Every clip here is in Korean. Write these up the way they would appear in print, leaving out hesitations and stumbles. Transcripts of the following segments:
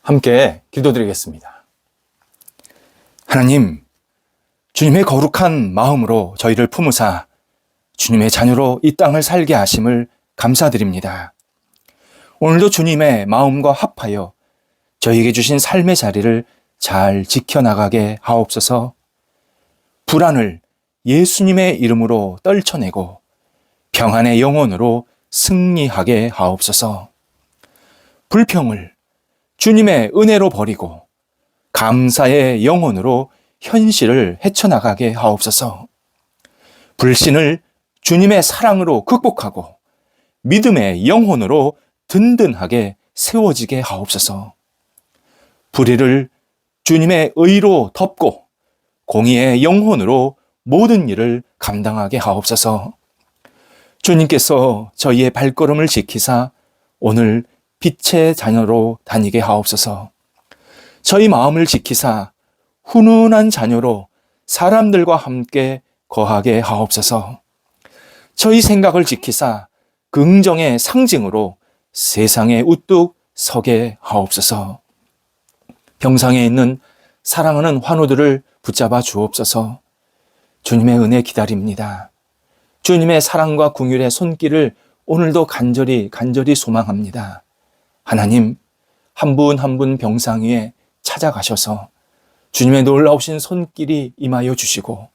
함께 기도드리겠습니다. 하나님, 주님의 거룩한 마음으로 저희를 품으사 주님의 자녀로 이 땅을 살게 하심을 감사드립니다. 오늘도 주님의 마음과 합하여 저희에게 주신 삶의 자리를 잘 지켜나가게 하옵소서. 불안을 예수님의 이름으로 떨쳐내고 평안의 영혼으로 승리하게 하옵소서. 불평을 주님의 은혜로 버리고 감사의 영혼으로 현실을 헤쳐나가게 하옵소서. 불신을 주님의 사랑으로 극복하고 믿음의 영혼으로 든든하게 세워지게 하옵소서. 불의를 주님의 의로 덮고 공의의 영혼으로 모든 일을 감당하게 하옵소서. 주님께서 저희의 발걸음을 지키사 오늘 빛의 자녀로 다니게 하옵소서. 저희 마음을 지키사 훈훈한 자녀로 사람들과 함께 거하게 하옵소서. 저희 생각을 지키사 긍정의 상징으로 세상에 우뚝 서게 하옵소서. 병상에 있는 사랑하는 환우들을 붙잡아 주옵소서. 주님의 은혜 기다립니다. 주님의 사랑과 긍휼의 손길을 오늘도 간절히 소망합니다. 하나님, 한 분 한 분 병상 위에 찾아가셔서 주님의 놀라우신 손길이 임하여 주시고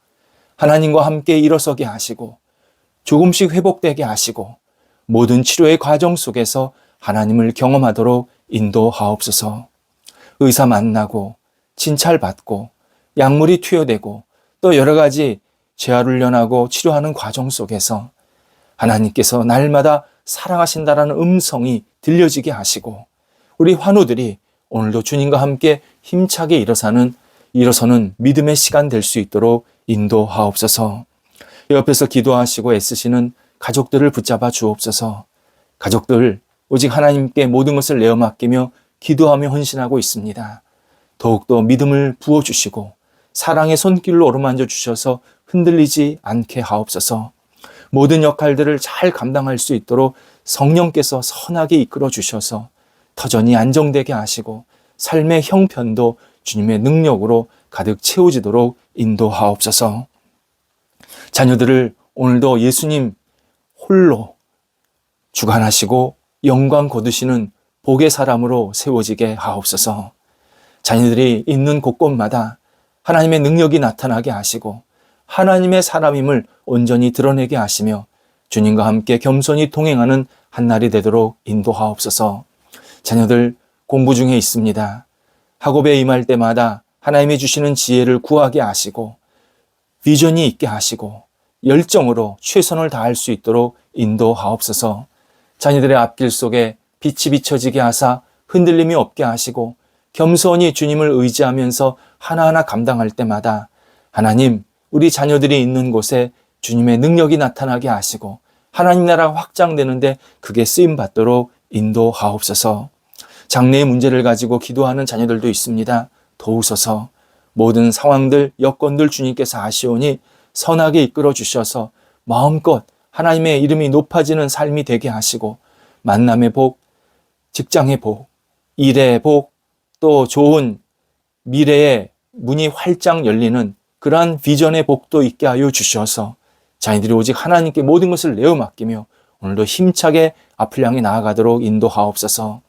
하나님과 함께 일어서게 하시고 조금씩 회복되게 하시고 모든 치료의 과정 속에서 하나님을 경험하도록 인도하옵소서. 의사 만나고 진찰받고 약물이 투여되고 또 여러 가지 재활훈련하고 치료하는 과정 속에서 하나님께서 날마다 사랑하신다라는 음성이 들려지게 하시고 우리 환우들이 오늘도 주님과 함께 힘차게 일어서는 믿음의 시간 될 수 있도록 인도하옵소서. 옆에서 기도하시고 애쓰시는 가족들을 붙잡아 주옵소서. 가족들 오직 하나님께 모든 것을 내어 맡기며 기도하며 헌신하고 있습니다. 더욱더 믿음을 부어주시고 사랑의 손길로 어루만져 주셔서 흔들리지 않게 하옵소서. 모든 역할들을 잘 감당할 수 있도록 성령께서 선하게 이끌어 주셔서 터전이 안정되게 하시고 삶의 형편도 주님의 능력으로 가득 채워지도록 인도하옵소서. 자녀들을 오늘도 예수님 홀로 주관하시고 영광 거두시는 복의 사람으로 세워지게 하옵소서. 자녀들이 있는 곳곳마다 하나님의 능력이 나타나게 하시고 하나님의 사람임을 온전히 드러내게 하시며 주님과 함께 겸손히 동행하는 한날이 되도록 인도하옵소서. 자녀들 공부 중에 있습니다. 학업에 임할 때마다 하나님이 주시는 지혜를 구하게 하시고 비전이 있게 하시고 열정으로 최선을 다할 수 있도록 인도하옵소서. 자녀들의 앞길 속에 빛이 비춰지게 하사 흔들림이 없게 하시고 겸손히 주님을 의지하면서 하나하나 감당할 때마다 하나님, 우리 자녀들이 있는 곳에 주님의 능력이 나타나게 하시고 하나님 나라가 확장되는데 그게 쓰임받도록 인도하옵소서. 장래의 문제를 가지고 기도하는 자녀들도 있습니다. 도우소서. 모든 상황들, 여건들 주님께서 아시오니 선하게 이끌어 주셔서 마음껏 하나님의 이름이 높아지는 삶이 되게 하시고 만남의 복, 직장의 복, 일의 복, 또 좋은 미래의 문이 활짝 열리는 그러한 비전의 복도 있게 하여 주셔서 자녀들이 오직 하나님께 모든 것을 내어 맡기며 오늘도 힘차게 앞을 향해 나아가도록 인도하옵소서.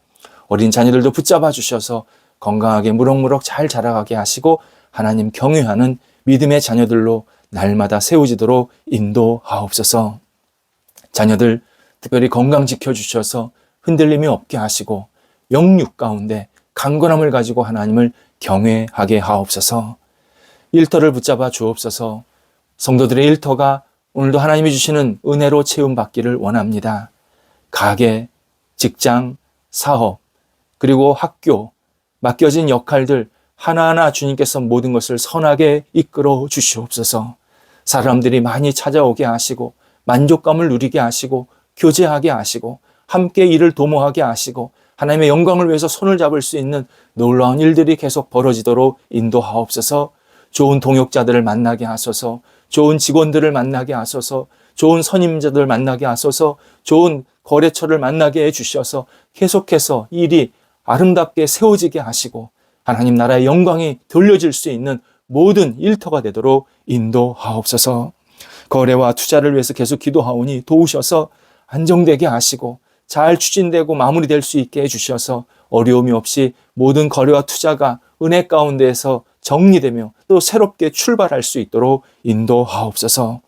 어린 자녀들도 붙잡아 주셔서 건강하게 무럭무럭 잘 자라가게 하시고 하나님 경외하는 믿음의 자녀들로 날마다 세워지도록 인도하옵소서. 자녀들 특별히 건강 지켜주셔서 흔들림이 없게 하시고 영육 가운데 강건함을 가지고 하나님을 경외하게 하옵소서. 일터를 붙잡아 주옵소서. 성도들의 일터가 오늘도 하나님이 주시는 은혜로 채움받기를 원합니다. 가게, 직장, 사업, 그리고 학교, 맡겨진 역할들 하나하나 주님께서 모든 것을 선하게 이끌어 주시옵소서. 사람들이 많이 찾아오게 하시고 만족감을 누리게 하시고 교제하게 하시고 함께 일을 도모하게 하시고 하나님의 영광을 위해서 손을 잡을 수 있는 놀라운 일들이 계속 벌어지도록 인도하옵소서. 좋은 동역자들을 만나게 하소서. 좋은 직원들을 만나게 하소서. 좋은 선임자들 만나게 하소서. 좋은 거래처를 만나게 해주셔서 계속해서 일이 아름답게 세워지게 하시고 하나님 나라의 영광이 돌려질 수 있는 모든 일터가 되도록 인도하옵소서. 거래와 투자를 위해서 계속 기도하오니 도우셔서 안정되게 하시고 잘 추진되고 마무리될 수 있게 해주셔서 어려움이 없이 모든 거래와 투자가 은혜 가운데에서 정리되며 또 새롭게 출발할 수 있도록 인도하옵소서.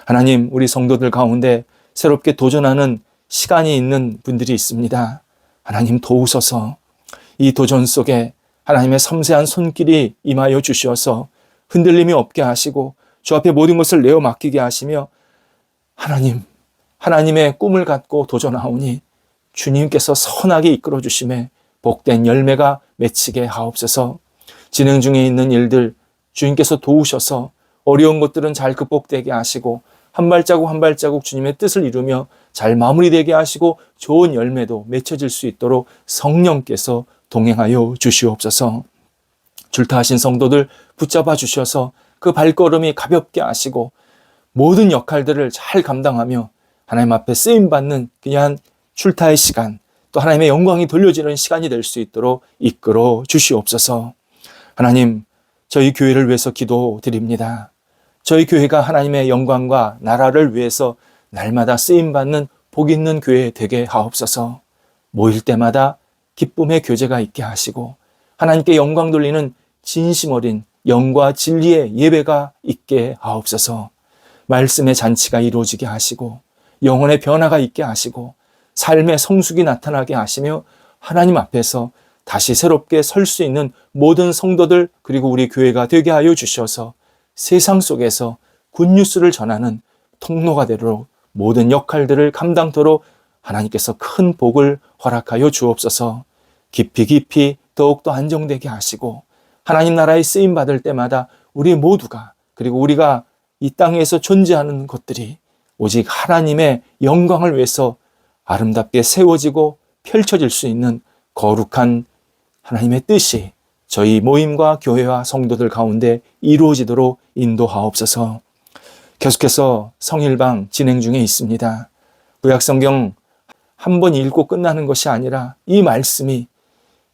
하나님, 우리 성도들 가운데 새롭게 도전하는 시간이 있는 분들이 있습니다. 하나님 도우소서. 이 도전 속에 하나님의 섬세한 손길이 임하여 주셔서 흔들림이 없게 하시고 주 앞에 모든 것을 내어 맡기게 하시며 하나님의 꿈을 갖고 도전하오니 주님께서 선하게 이끌어 주심에 복된 열매가 맺히게 하옵소서. 진행 중에 있는 일들 주님께서 도우셔서 어려운 것들은 잘 극복되게 하시고 한 발자국 한 발자국 주님의 뜻을 이루며 잘 마무리되게 하시고 좋은 열매도 맺혀질 수 있도록 성령께서 동행하여 주시옵소서. 줄타하신 성도들 붙잡아 주셔서 그 발걸음이 가볍게 하시고 모든 역할들을 잘 감당하며 하나님 앞에 쓰임받는 그냥 출타의 시간, 또 하나님의 영광이 돌려지는 시간이 될 수 있도록 이끌어 주시옵소서. 하나님, 저희 교회를 위해서 기도드립니다. 저희 교회가 하나님의 영광과 나라를 위해서 날마다 쓰임받는 복 있는 교회 되게 하옵소서. 모일 때마다 기쁨의 교제가 있게 하시고 하나님께 영광 돌리는 진심 어린 영과 진리의 예배가 있게 하옵소서. 말씀의 잔치가 이루어지게 하시고 영혼의 변화가 있게 하시고 삶의 성숙이 나타나게 하시며 하나님 앞에서 다시 새롭게 설 수 있는 모든 성도들 그리고 우리 교회가 되게 하여 주셔서 세상 속에서 굿뉴스를 전하는 통로가 되도록 모든 역할들을 감당토록 하나님께서 큰 복을 허락하여 주옵소서. 깊이 더욱더 안정되게 하시고 하나님 나라에 쓰임받을 때마다 우리 모두가 그리고 우리가 이 땅에서 존재하는 것들이 오직 하나님의 영광을 위해서 아름답게 세워지고 펼쳐질 수 있는 거룩한 하나님의 뜻이 저희 모임과 교회와 성도들 가운데 이루어지도록 인도하옵소서. 계속해서 성일방 진행 중에 있습니다. 구약성경 한 번 읽고 끝나는 것이 아니라 이 말씀이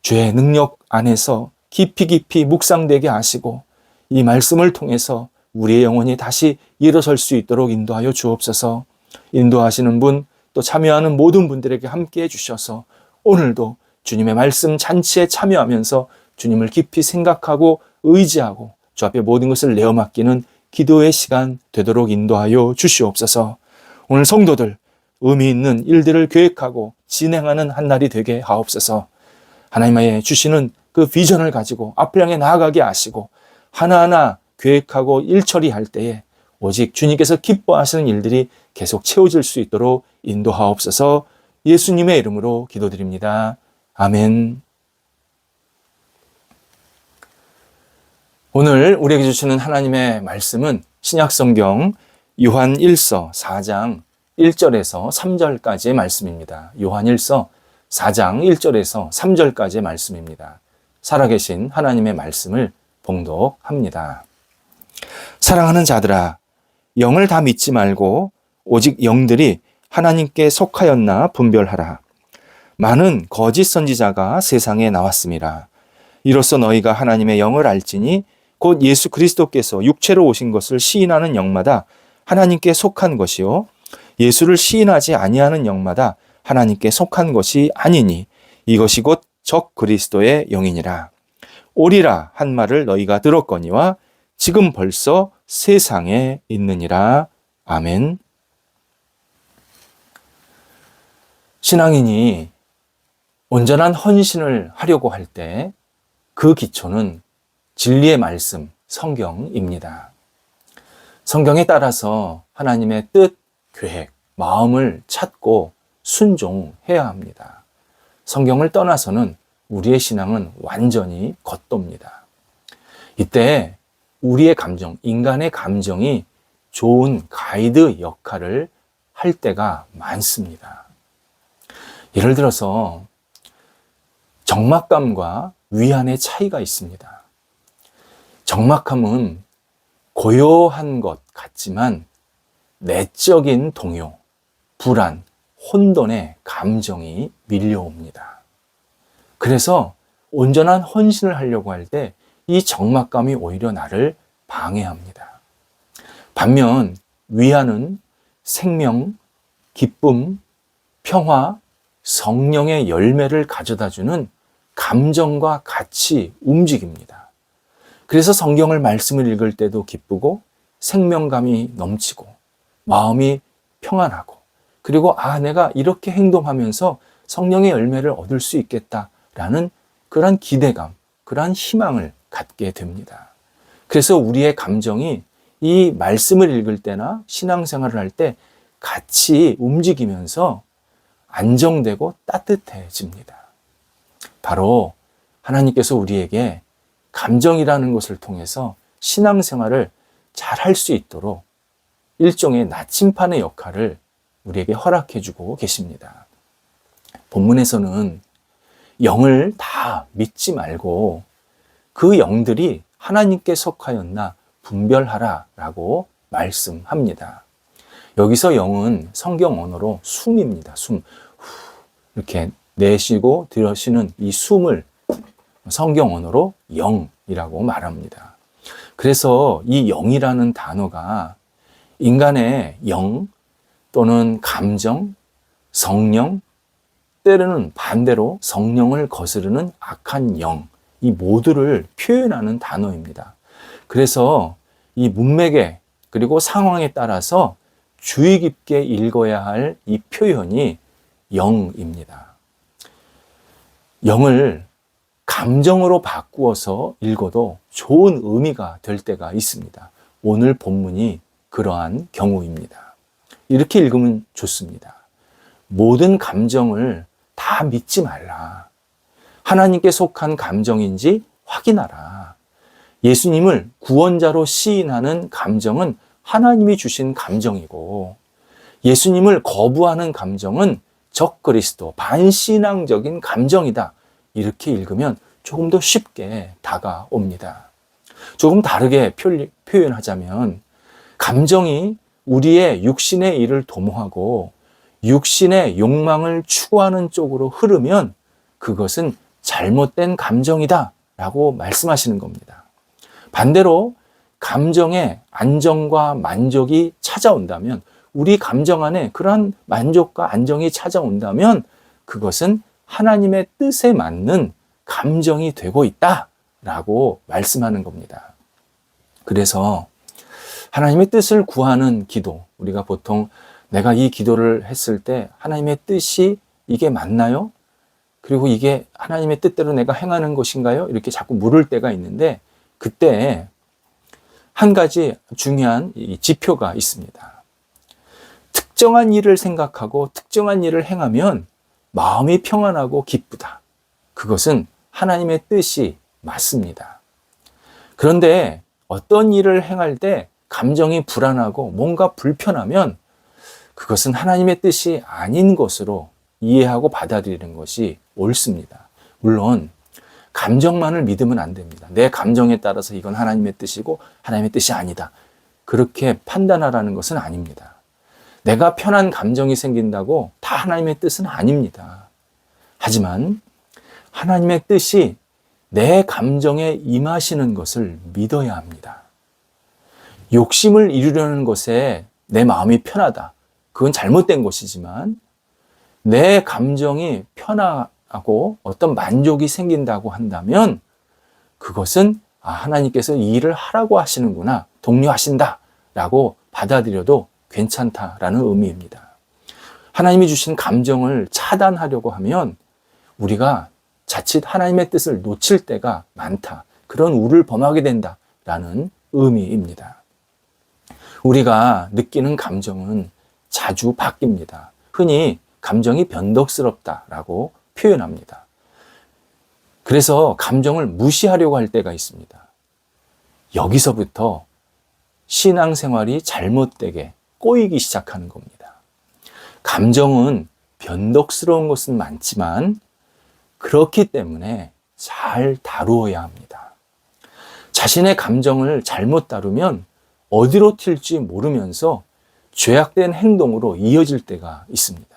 주의 능력 안에서 깊이 묵상되게 하시고 이 말씀을 통해서 우리의 영혼이 다시 일어설 수 있도록 인도하여 주옵소서. 인도하시는 분 또 참여하는 모든 분들에게 함께 해주셔서 오늘도 주님의 말씀 잔치에 참여하면서 주님을 깊이 생각하고 의지하고 주 앞에 모든 것을 내어 맡기는 기도의 시간 되도록 인도하여 주시옵소서. 오늘 성도들 의미 있는 일들을 계획하고 진행하는 한 날이 되게 하옵소서. 하나님의 주시는 그 비전을 가지고 앞을 향해 나아가게 하시고 하나하나 계획하고 일 처리할 때에 오직 주님께서 기뻐하시는 일들이 계속 채워질 수 있도록 인도하옵소서. 예수님의 이름으로 기도드립니다. 아멘. 오늘 우리에게 주시는 하나님의 말씀은 신약성경 요한 1서 4장 1절에서 3절까지의 말씀입니다. 요한 1서 4장 1절에서 3절까지의 말씀입니다. 살아계신 하나님의 말씀을 봉독합니다. 사랑하는 자들아, 영을 다 믿지 말고 오직 영들이 하나님께 속하였나 분별하라. 많은 거짓 선지자가 세상에 나왔습니다. 이로써 너희가 하나님의 영을 알지니 곧 예수 그리스도께서 육체로 오신 것을 시인하는 영마다 하나님께 속한 것이요 예수를 시인하지 아니하는 영마다 하나님께 속한 것이 아니니 이것이 곧 적 그리스도의 영이니라. 오리라 한 말을 너희가 들었거니와 지금 벌써 세상에 있느니라. 아멘. 신앙인이 온전한 헌신을 하려고 할 때 그 기초는 진리의 말씀, 성경입니다. 성경에 따라서 하나님의 뜻, 계획, 마음을 찾고 순종해야 합니다. 성경을 떠나서는 우리의 신앙은 완전히 겉돕니다. 이때 우리의 감정, 인간의 감정이 좋은 가이드 역할을 할 때가 많습니다. 예를 들어서 적막감과 위안의 차이가 있습니다. 적막함은 고요한 것 같지만 내적인 동요, 불안, 혼돈의 감정이 밀려옵니다. 그래서 온전한 헌신을 하려고 할 때 이 적막감이 오히려 나를 방해합니다. 반면 위안은 생명, 기쁨, 평화, 성령의 열매를 가져다주는 감정과 같이 움직입니다. 그래서 성경을 말씀을 읽을 때도 기쁘고 생명감이 넘치고 마음이 평안하고 그리고 내가 이렇게 행동하면서 성령의 열매를 얻을 수 있겠다라는 그러한 기대감, 그러한 희망을 갖게 됩니다. 그래서 우리의 감정이 이 말씀을 읽을 때나 신앙생활을 할 때 같이 움직이면서 안정되고 따뜻해집니다. 바로 하나님께서 우리에게 감정이라는 것을 통해서 신앙생활을 잘 할 수 있도록 일종의 나침판의 역할을 우리에게 허락해 주고 계십니다. 본문에서는 영을 다 믿지 말고 그 영들이 하나님께 속하였나 분별하라 라고 말씀합니다. 여기서 영은 성경 언어로 숨입니다. 숨. 이렇게 내쉬고 들으시는 이 숨을 성경 언어로 영이라고 말합니다. 그래서 이 영이라는 단어가 인간의 영 또는 감정, 성령, 때로는 반대로 성령을 거스르는 악한 영, 이 모두를 표현하는 단어입니다. 그래서 이 문맥에 그리고 상황에 따라서 주의 깊게 읽어야 할 이 표현이 영입니다. 영을 감정으로 바꾸어서 읽어도 좋은 의미가 될 때가 있습니다. 오늘 본문이 그러한 경우입니다. 이렇게 읽으면 좋습니다. 모든 감정을 다 믿지 말라. 하나님께 속한 감정인지 확인하라. 예수님을 구원자로 시인하는 감정은 하나님이 주신 감정이고 예수님을 거부하는 감정은 적그리스도, 반신앙적인 감정이다. 이렇게 읽으면 조금 더 쉽게 다가옵니다. 조금 다르게 표현하자면 감정이 우리의 육신의 일을 도모하고 육신의 욕망을 추구하는 쪽으로 흐르면 그것은 잘못된 감정이다 라고 말씀하시는 겁니다. 반대로 감정의 안정과 만족이 찾아온다면 우리 감정 안에 그러한 만족과 안정이 찾아온다면 그것은 하나님의 뜻에 맞는 감정이 되고 있다라고 말씀하는 겁니다. 그래서 하나님의 뜻을 구하는 기도, 우리가 보통 내가 이 기도를 했을 때 하나님의 뜻이 이게 맞나요? 그리고 이게 하나님의 뜻대로 내가 행하는 것인가요? 이렇게 자꾸 물을 때가 있는데 그때 한 가지 중요한 지표가 있습니다. 특정한 일을 생각하고 특정한 일을 행하면 마음이 평안하고 기쁘다. 그것은 하나님의 뜻이 맞습니다. 그런데 어떤 일을 행할 때 감정이 불안하고 뭔가 불편하면 그것은 하나님의 뜻이 아닌 것으로 이해하고 받아들이는 것이 옳습니다. 물론 감정만을 믿으면 안 됩니다. 내 감정에 따라서 이건 하나님의 뜻이고 하나님의 뜻이 아니다. 그렇게 판단하라는 것은 아닙니다. 내가 편한 감정이 생긴다고 다 하나님의 뜻은 아닙니다. 하지만 하나님의 뜻이 내 감정에 임하시는 것을 믿어야 합니다. 욕심을 이루려는 것에 내 마음이 편하다. 그건 잘못된 것이지만 내 감정이 편하고 어떤 만족이 생긴다고 한다면 그것은 하나님께서 이 일을 하라고 하시는구나, 독려하신다 라고 받아들여도 괜찮다라는 의미입니다. 하나님이 주신 감정을 차단하려고 하면 우리가 자칫 하나님의 뜻을 놓칠 때가 많다. 그런 우를 범하게 된다라는 의미입니다. 우리가 느끼는 감정은 자주 바뀝니다. 흔히 감정이 변덕스럽다라고 표현합니다. 그래서 감정을 무시하려고 할 때가 있습니다. 여기서부터 신앙생활이 잘못되게 꼬이기 시작하는 겁니다. 감정은 변덕스러운 것은 많지만 그렇기 때문에 잘 다루어야 합니다. 자신의 감정을 잘못 다루면 어디로 튈지 모르면서 죄악된 행동으로 이어질 때가 있습니다.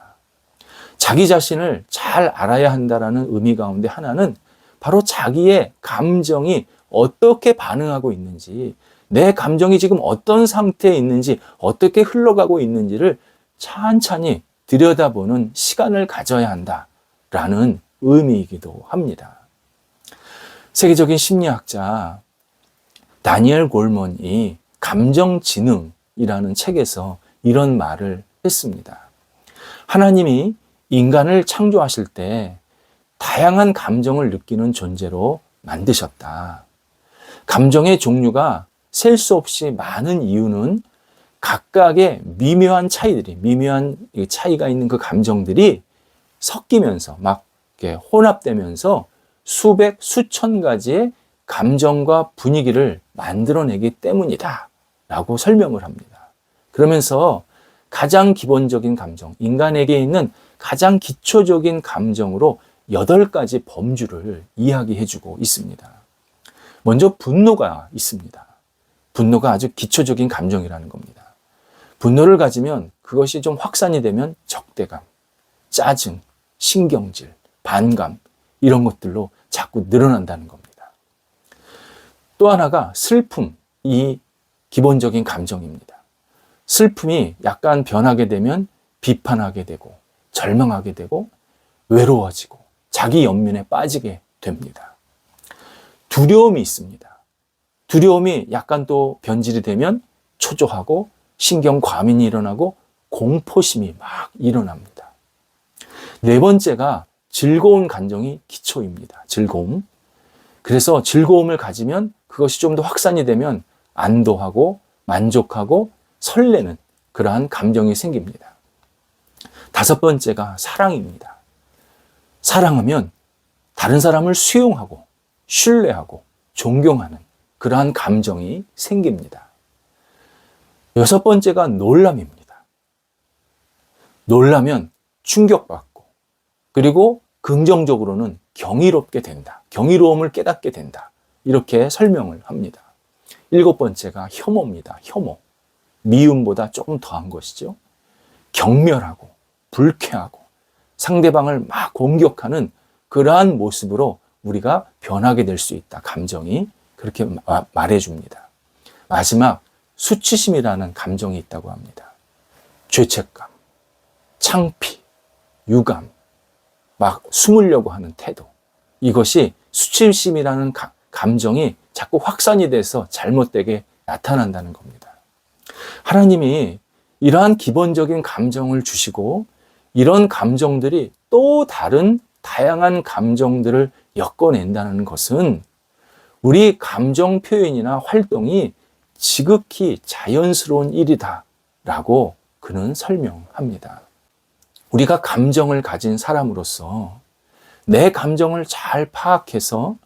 자기 자신을 잘 알아야 한다라는 의미 가운데 하나는 바로 자기의 감정이 어떻게 반응하고 있는지, 내 감정이 지금 어떤 상태에 있는지, 어떻게 흘러가고 있는지를 찬찬히 들여다보는 시간을 가져야 한다라는 의미이기도 합니다. 세계적인 심리학자 다니엘 골먼이 감정지능이라는 책에서 이런 말을 했습니다. 하나님이 인간을 창조하실 때 다양한 감정을 느끼는 존재로 만드셨다. 감정의 종류가 셀 수 없이 많은 이유는 각각의 미묘한 차이가 있는 그 감정들이 섞이면서 막 이렇게 혼합되면서 수백, 수천 가지의 감정과 분위기를 만들어내기 때문이다 라고 설명을 합니다. 그러면서 가장 기본적인 감정, 인간에게 있는 가장 기초적인 감정으로 8가지 범주를 이야기해주고 있습니다. 먼저 분노가 있습니다. 분노가 아주 기초적인 감정이라는 겁니다. 분노를 가지면 그것이 좀 확산이 되면 적대감, 짜증, 신경질, 반감 이런 것들로 자꾸 늘어난다는 겁니다. 또 하나가 슬픔이 기본적인 감정입니다. 슬픔이 약간 변하게 되면 비판하게 되고 절망하게 되고 외로워지고 자기 연민에 빠지게 됩니다. 두려움이 있습니다. 두려움이 약간 또 변질이 되면 초조하고 신경 과민이 일어나고 공포심이 막 일어납니다. 네 번째가 즐거운 감정이 기초입니다. 즐거움. 그래서 즐거움을 가지면 그것이 좀 더 확산이 되면 안도하고 만족하고 설레는 그러한 감정이 생깁니다. 다섯 번째가 사랑입니다. 사랑하면 다른 사람을 수용하고 신뢰하고 존경하는 그러한 감정이 생깁니다. 여섯 번째가 놀람입니다. 놀라면 충격받고 그리고 긍정적으로는 경이롭게 된다. 경이로움을 깨닫게 된다. 이렇게 설명을 합니다. 일곱 번째가 혐오입니다. 혐오. 미움보다 조금 더한 것이죠. 경멸하고 불쾌하고 상대방을 막 공격하는 그러한 모습으로 우리가 변하게 될 수 있다. 감정이 그렇게 말해줍니다. 마지막 수치심이라는 감정이 있다고 합니다. 죄책감, 창피, 유감, 막 숨으려고 하는 태도. 이것이 수치심이라는 감정이 자꾸 확산이 돼서 잘못되게 나타난다는 겁니다. 하나님이 이러한 기본적인 감정을 주시고 이런 감정들이 또 다른 다양한 감정들을 엮어낸다는 것은 우리 감정 표현이나 활동이 지극히 자연스러운 일이다라고 그는 설명합니다. 우리가 감정을 가진 사람으로서 내 감정을 잘 파악해서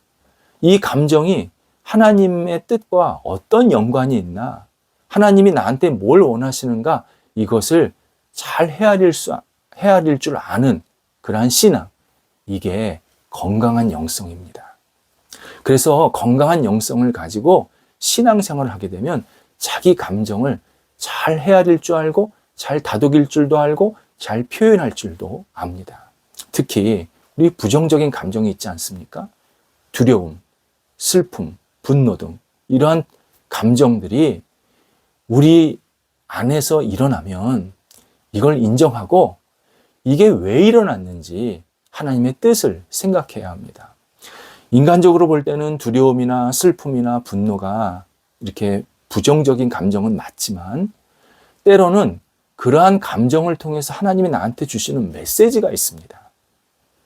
이 감정이 하나님의 뜻과 어떤 연관이 있나, 하나님이 나한테 뭘 원하시는가, 이것을 잘 헤아릴 줄 아는 그러한 신앙, 이게 건강한 영성입니다. 그래서 건강한 영성을 가지고 신앙생활을 하게 되면 자기 감정을 잘 헤아릴 줄 알고 잘 다독일 줄도 알고 잘 표현할 줄도 압니다. 특히 우리 부정적인 감정이 있지 않습니까? 두려움, 슬픔, 분노 등 이러한 감정들이 우리 안에서 일어나면 이걸 인정하고 이게 왜 일어났는지 하나님의 뜻을 생각해야 합니다. 인간적으로 볼 때는 두려움이나 슬픔이나 분노가 이렇게 부정적인 감정은 맞지만 때로는 그러한 감정을 통해서 하나님이 나한테 주시는 메시지가 있습니다.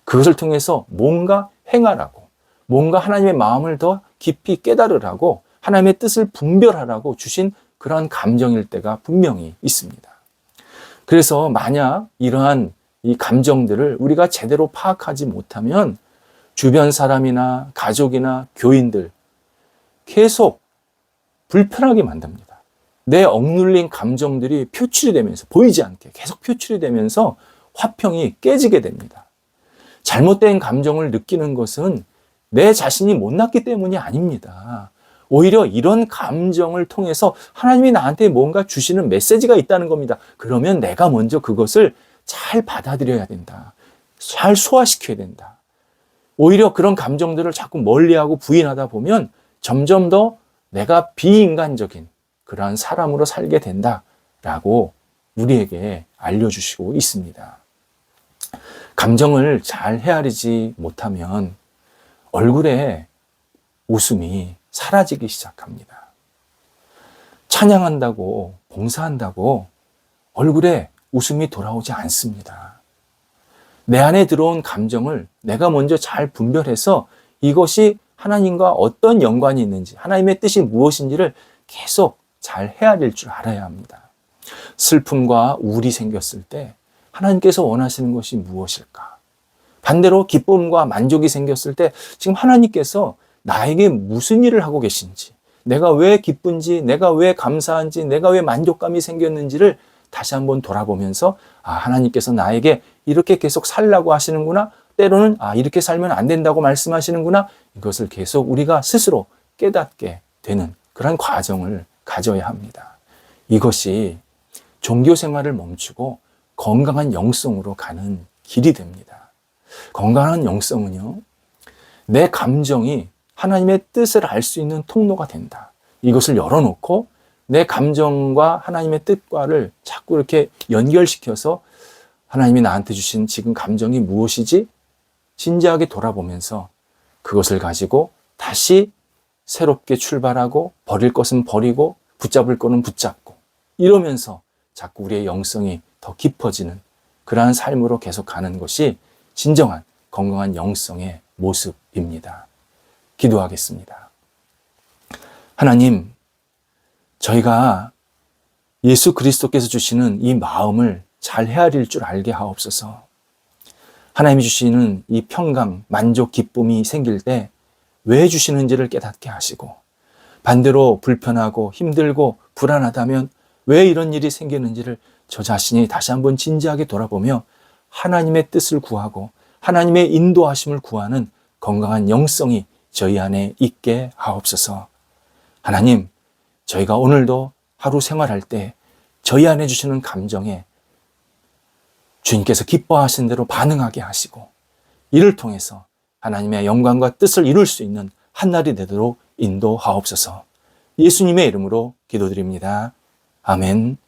그것을 통해서 뭔가 행하라고, 뭔가 하나님의 마음을 더 깊이 깨달으라고, 하나님의 뜻을 분별하라고 주신 그러한 감정일 때가 분명히 있습니다. 그래서 만약 이러한 이 감정들을 우리가 제대로 파악하지 못하면 주변 사람이나 가족이나 교인들 계속 불편하게 만듭니다. 내 억눌린 감정들이 표출이 되면서 보이지 않게 계속 표출이 되면서 화평이 깨지게 됩니다. 잘못된 감정을 느끼는 것은 내 자신이 못났기 때문이 아닙니다. 오히려 이런 감정을 통해서 하나님이 나한테 뭔가 주시는 메시지가 있다는 겁니다. 그러면 내가 먼저 그것을 잘 받아들여야 된다. 잘 소화시켜야 된다. 오히려 그런 감정들을 자꾸 멀리하고 부인하다 보면 점점 더 내가 비인간적인 그러한 사람으로 살게 된다라고 우리에게 알려주시고 있습니다. 감정을 잘 헤아리지 못하면 얼굴에 웃음이 사라지기 시작합니다. 찬양한다고, 봉사한다고 얼굴에 웃음이 돌아오지 않습니다. 내 안에 들어온 감정을 내가 먼저 잘 분별해서 이것이 하나님과 어떤 연관이 있는지, 하나님의 뜻이 무엇인지를 계속 잘 헤아릴 줄 알아야 합니다. 슬픔과 우울이 생겼을 때 하나님께서 원하시는 것이 무엇일까? 반대로 기쁨과 만족이 생겼을 때 지금 하나님께서 나에게 무슨 일을 하고 계신지, 내가 왜 기쁜지, 내가 왜 감사한지, 내가 왜 만족감이 생겼는지를 다시 한번 돌아보면서 하나님께서 나에게 이렇게 계속 살라고 하시는구나, 때로는 이렇게 살면 안 된다고 말씀하시는구나, 이것을 계속 우리가 스스로 깨닫게 되는 그런 과정을 가져야 합니다. 이것이 종교 생활을 멈추고 건강한 영성으로 가는 길이 됩니다. 건강한 영성은요, 내 감정이 하나님의 뜻을 알 수 있는 통로가 된다. 이것을 열어놓고 내 감정과 하나님의 뜻과를 자꾸 이렇게 연결시켜서 하나님이 나한테 주신 지금 감정이 무엇이지? 진지하게 돌아보면서 그것을 가지고 다시 새롭게 출발하고 버릴 것은 버리고 붙잡을 것은 붙잡고 이러면서 자꾸 우리의 영성이 더 깊어지는 그러한 삶으로 계속 가는 것이 진정한 건강한 영성의 모습입니다. 기도하겠습니다. 하나님, 저희가 예수 그리스도께서 주시는 이 마음을 잘 헤아릴 줄 알게 하옵소서. 하나님이 주시는 이 평강, 만족, 기쁨이 생길 때 왜 주시는지를 깨닫게 하시고, 반대로 불편하고 힘들고 불안하다면 왜 이런 일이 생기는지를 저 자신이 다시 한번 진지하게 돌아보며 하나님의 뜻을 구하고 하나님의 인도하심을 구하는 건강한 영성이 저희 안에 있게 하옵소서. 하나님, 저희가 오늘도 하루 생활할 때 저희 안에 주시는 감정에 주님께서 기뻐하신 대로 반응하게 하시고 이를 통해서 하나님의 영광과 뜻을 이룰 수 있는 한날이 되도록 인도하옵소서. 예수님의 이름으로 기도드립니다. 아멘.